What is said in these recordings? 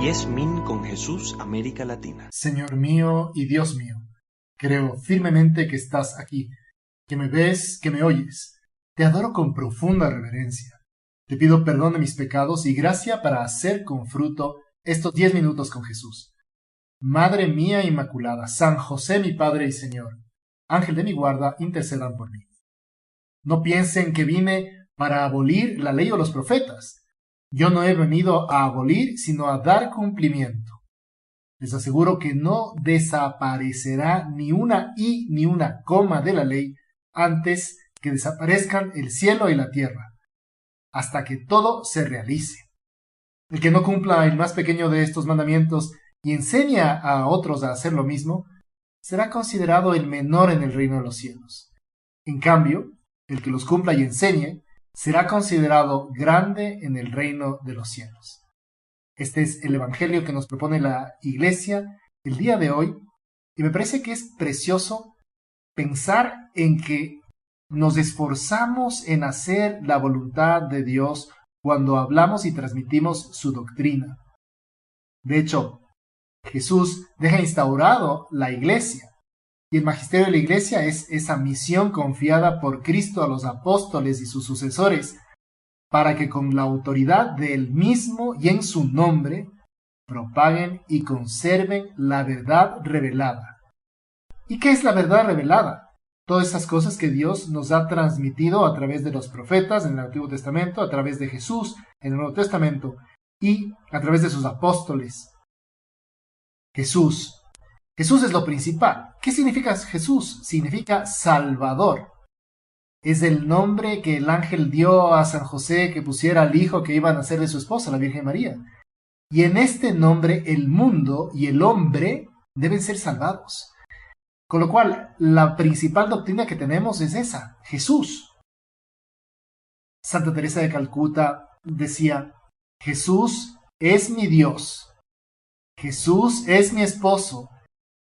Yesmin con Jesús, América Latina. Señor mío y Dios mío, creo firmemente que estás aquí, que me ves, que me oyes. Te adoro con profunda reverencia. Te pido perdón de mis pecados y gracia para hacer con fruto estos 10 minutos con Jesús. Madre mía Inmaculada, San José mi Padre y Señor, Ángel de mi guarda, intercedan por mí. No piensen que vine para abolir la ley o los profetas. Yo no he venido a abolir, sino a dar cumplimiento. Les aseguro que no desaparecerá ni una i ni una coma de la ley antes que desaparezcan el cielo y la tierra, hasta que todo se realice. El que no cumpla el más pequeño de estos mandamientos y enseña a otros a hacer lo mismo, será considerado el menor en el reino de los cielos. En cambio, el que los cumpla y enseñe, será considerado grande en el reino de los cielos. Este es el evangelio que nos propone la Iglesia el día de hoy, y me parece que es precioso pensar en que nos esforzamos en hacer la voluntad de Dios cuando hablamos y transmitimos su doctrina. De hecho, Jesús deja instaurado la Iglesia, y el magisterio de la Iglesia es esa misión confiada por Cristo a los apóstoles y sus sucesores, para que con la autoridad del mismo y en su nombre propaguen y conserven la verdad revelada. ¿Y qué es la verdad revelada? Todas esas cosas que Dios nos ha transmitido a través de los profetas en el Antiguo Testamento, a través de Jesús en el Nuevo Testamento y a través de sus apóstoles. Jesús es lo principal. ¿Qué significa Jesús? Significa Salvador. Es el nombre que el ángel dio a San José que pusiera al hijo que iba a nacer de su esposa, la Virgen María. Y en este nombre el mundo y el hombre deben ser salvados. Con lo cual, la principal doctrina que tenemos es esa, Jesús. Santa Teresa de Calcuta decía, Jesús es mi Dios. Jesús es mi esposo.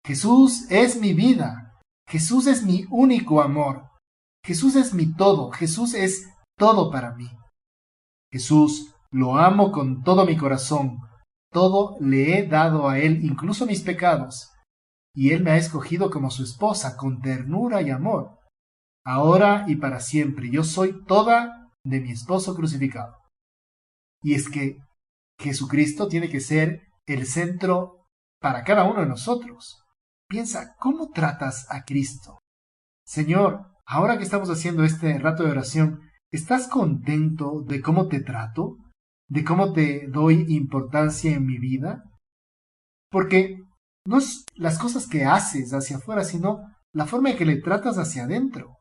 Jesús es mi vida. Jesús es mi único amor. Jesús es mi todo. Jesús es todo para mí. Jesús lo amo con todo mi corazón. Todo le he dado a Él, incluso mis pecados. Y Él me ha escogido como su esposa, con ternura y amor. Ahora y para siempre, yo soy toda de mi esposo crucificado. Y es que Jesucristo tiene que ser el centro para cada uno de nosotros. Piensa, ¿cómo tratas a Cristo? Señor, ahora que estamos haciendo este rato de oración, ¿estás contento de cómo te trato? ¿De cómo te doy importancia en mi vida? Porque no es las cosas que haces hacia afuera, sino la forma en que le tratas hacia adentro.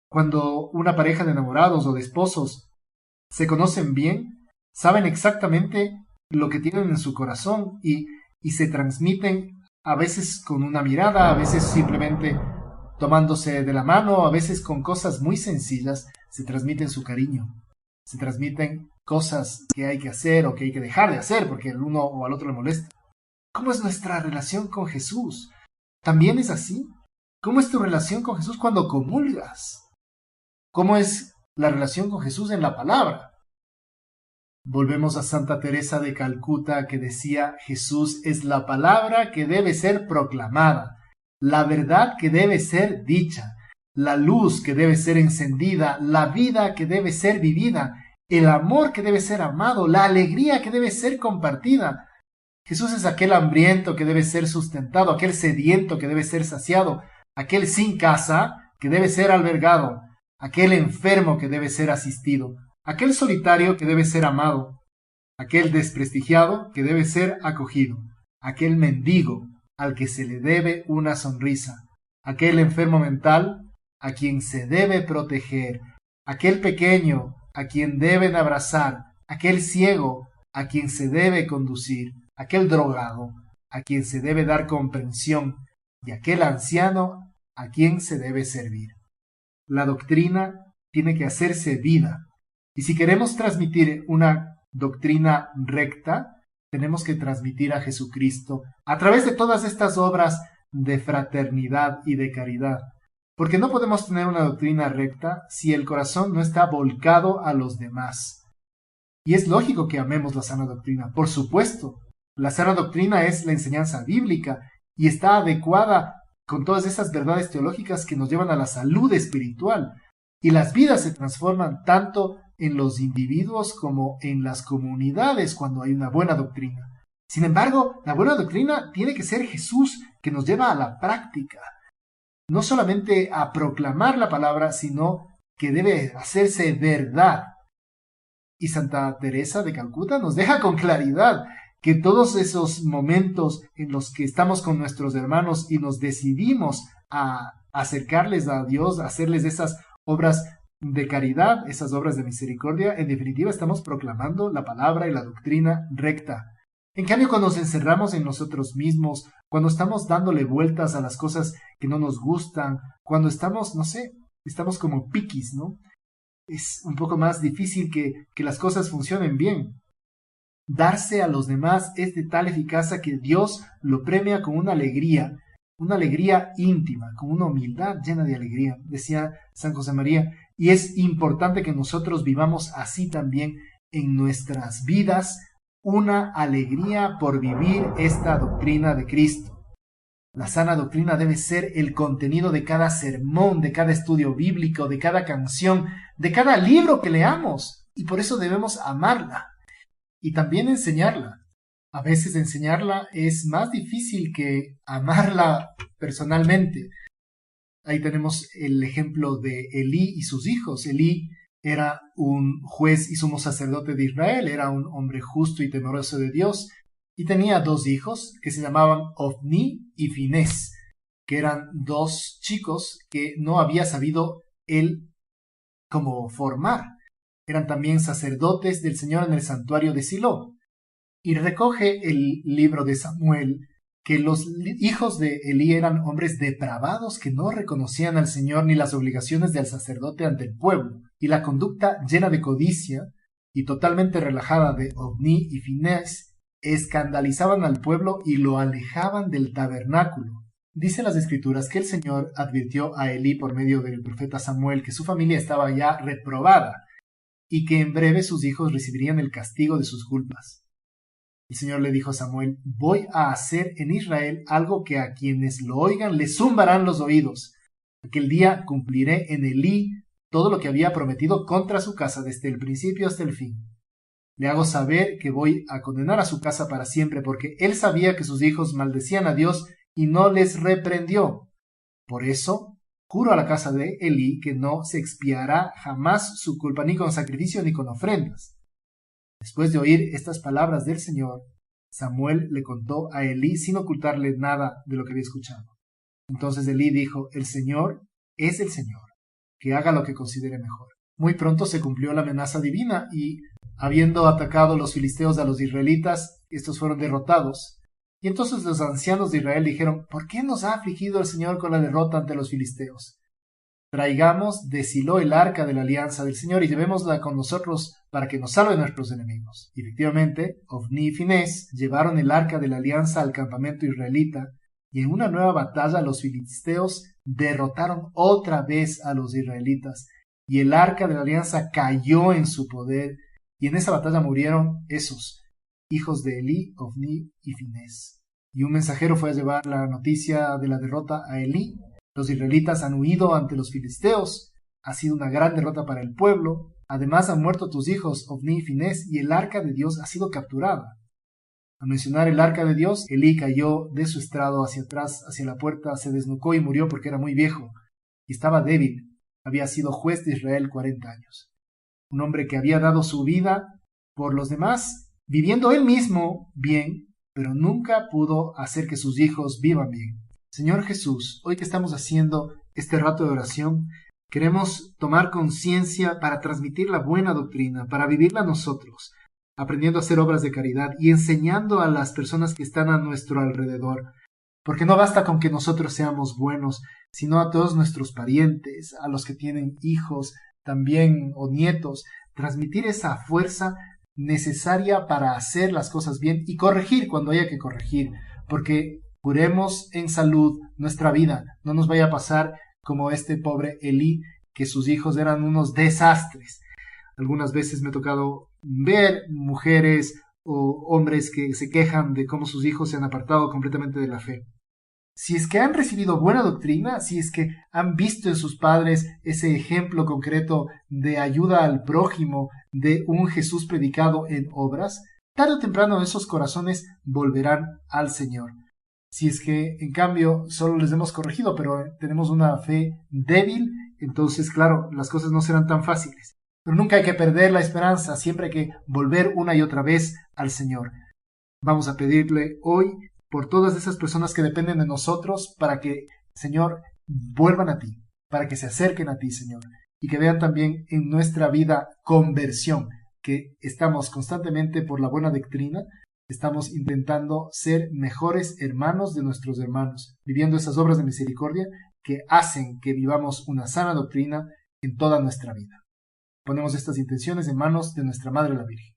Cuando una pareja de enamorados o de esposos se conocen bien, saben exactamente lo que tienen en su corazón y se transmiten a veces con una mirada, a veces simplemente tomándose de la mano, a veces con cosas muy sencillas, se transmiten su cariño, se transmiten cosas que hay que hacer o que hay que dejar de hacer porque el uno o al otro le molesta. ¿Cómo es nuestra relación con Jesús? ¿También es así? ¿Cómo es tu relación con Jesús cuando comulgas? ¿Cómo es la relación con Jesús en la palabra? Volvemos a Santa Teresa de Calcuta que decía, Jesús es la palabra que debe ser proclamada, la verdad que debe ser dicha, la luz que debe ser encendida, la vida que debe ser vivida, el amor que debe ser amado, la alegría que debe ser compartida. Jesús es aquel hambriento que debe ser sustentado, aquel sediento que debe ser saciado, aquel sin casa que debe ser albergado, aquel enfermo que debe ser asistido, aquel solitario que debe ser amado, aquel desprestigiado que debe ser acogido, aquel mendigo al que se le debe una sonrisa, aquel enfermo mental a quien se debe proteger, aquel pequeño a quien deben abrazar, aquel ciego a quien se debe conducir, aquel drogado a quien se debe dar comprensión y aquel anciano a quien se debe servir. La doctrina tiene que hacerse vida. Y si queremos transmitir una doctrina recta, tenemos que transmitir a Jesucristo a través de todas estas obras de fraternidad y de caridad. Porque no podemos tener una doctrina recta si el corazón no está volcado a los demás. Y es lógico que amemos la sana doctrina, por supuesto, La sana doctrina es la enseñanza bíblica y está adecuada con todas esas verdades teológicas que nos llevan a la salud espiritual. Y las vidas se transforman tanto en los individuos como en las comunidades cuando hay una buena doctrina. Sin embargo, la buena doctrina tiene que ser Jesús, que nos lleva a la práctica. No solamente a proclamar la palabra, sino que debe hacerse verdad. Y Santa Teresa de Calcuta nos deja con claridad que todos esos momentos en los que estamos con nuestros hermanos y nos decidimos a acercarles a Dios, a hacerles esas obras de caridad, esas obras de misericordia, en definitiva estamos proclamando la palabra y la doctrina recta. En cambio, cuando nos encerramos en nosotros mismos, cuando estamos dándole vueltas a las cosas que no nos gustan, cuando estamos, no sé, estamos como piquis, ¿no? Es un poco más difícil que las cosas funcionen bien. Darse a los demás es de tal eficacia que Dios lo premia con una alegría íntima, con una humildad llena de alegría, decía San José María, y es importante que nosotros vivamos así también en nuestras vidas, una alegría por vivir esta doctrina de Cristo. La sana doctrina debe ser el contenido de cada sermón, de cada estudio bíblico, de cada canción, de cada libro que leamos, y por eso debemos amarla y también enseñarla. A veces enseñarla es más difícil que amarla personalmente. Ahí tenemos el ejemplo de Elí y sus hijos. Elí era un juez y sumo sacerdote de Israel, era un hombre justo y temeroso de Dios, y tenía dos hijos que se llamaban Ofni y Finés, que eran dos chicos que no había sabido él cómo formar. Eran también sacerdotes del Señor en el santuario de Silo. Y recoge el libro de Samuel que los hijos de Elí eran hombres depravados que no reconocían al Señor ni las obligaciones del sacerdote ante el pueblo, y la conducta llena de codicia y totalmente relajada de Ofni y Finés escandalizaban al pueblo y lo alejaban del tabernáculo. Dicen las Escrituras que el Señor advirtió a Elí por medio del profeta Samuel que su familia estaba ya reprobada y que en breve sus hijos recibirían el castigo de sus culpas. El Señor le dijo a Samuel: voy a hacer en Israel algo que a quienes lo oigan les zumbarán los oídos. Aquel día cumpliré en Elí todo lo que había prometido contra su casa desde el principio hasta el fin. Le hago saber que voy a condenar a su casa para siempre, porque él sabía que sus hijos maldecían a Dios y no les reprendió. Por eso juro a la casa de Elí que no se expiará jamás su culpa, ni con sacrificio ni con ofrendas. Después de oír estas palabras del Señor, Samuel le contó a Elí sin ocultarle nada de lo que había escuchado. Entonces Elí dijo: el Señor es el Señor, que haga lo que considere mejor. Muy pronto se cumplió la amenaza divina y, habiendo atacado los filisteos a los israelitas, estos fueron derrotados. Y entonces los ancianos de Israel dijeron: ¿por qué nos ha afligido el Señor con la derrota ante los filisteos? Traigamos de Silo el arca de la alianza del Señor y llevémosla con nosotros para que nos salve de nuestros enemigos. Y efectivamente, Ofni y Finés llevaron el arca de la alianza al campamento israelita, y en una nueva batalla los filisteos derrotaron otra vez a los israelitas, y el arca de la alianza cayó en su poder, y en esa batalla murieron esos hijos de Elí, Ofni y Finés. Y un mensajero fue a llevar la noticia de la derrota a Elí. Los israelitas han huido ante los filisteos. Ha sido una gran derrota para el pueblo. Además han muerto tus hijos, Ofni y Finés, y el arca de Dios ha sido capturada. Al mencionar el arca de Dios, Elí cayó de su estrado hacia atrás, hacia la puerta, se desnucó y murió porque era muy viejo y estaba débil. Había sido juez de Israel 40 años. Un hombre que había dado su vida por los demás, viviendo él mismo bien, pero nunca pudo hacer que sus hijos vivan bien. Señor Jesús, hoy que estamos haciendo este rato de oración, queremos tomar conciencia para transmitir la buena doctrina, para vivirla nosotros, aprendiendo a hacer obras de caridad y enseñando a las personas que están a nuestro alrededor. Porque no basta con que nosotros seamos buenos, sino a todos nuestros parientes, a los que tienen hijos también o nietos, transmitir esa fuerza necesaria para hacer las cosas bien y corregir cuando haya que corregir, porque curemos en salud nuestra vida, no nos vaya a pasar como este pobre Elí, que sus hijos eran unos desastres. Algunas veces me ha tocado ver mujeres o hombres que se quejan de cómo sus hijos se han apartado completamente de la fe. Si es que han recibido buena doctrina, si es que han visto en sus padres ese ejemplo concreto de ayuda al prójimo, de un Jesús predicado en obras, tarde o temprano esos corazones volverán al Señor. Si es que, en cambio, solo les hemos corregido, pero tenemos una fe débil, entonces, claro, las cosas no serán tan fáciles. Pero nunca hay que perder la esperanza, siempre hay que volver una y otra vez al Señor. Vamos a pedirle hoy por todas esas personas que dependen de nosotros para que, Señor, vuelvan a ti, para que se acerquen a ti, Señor, y que vean también en nuestra vida conversión, que estamos constantemente por la buena doctrina, estamos intentando ser mejores hermanos de nuestros hermanos, viviendo esas obras de misericordia que hacen que vivamos una sana doctrina en toda nuestra vida. Ponemos estas intenciones en manos de nuestra Madre la Virgen.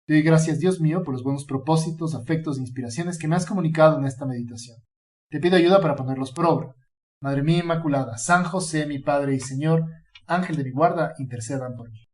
Te doy gracias, Dios mío, por los buenos propósitos, afectos e inspiraciones que me has comunicado en esta meditación. Te pido ayuda para ponerlos por obra. Madre mía Inmaculada, San José, mi Padre y Señor, Ángel de mi guarda, intercedan por mí.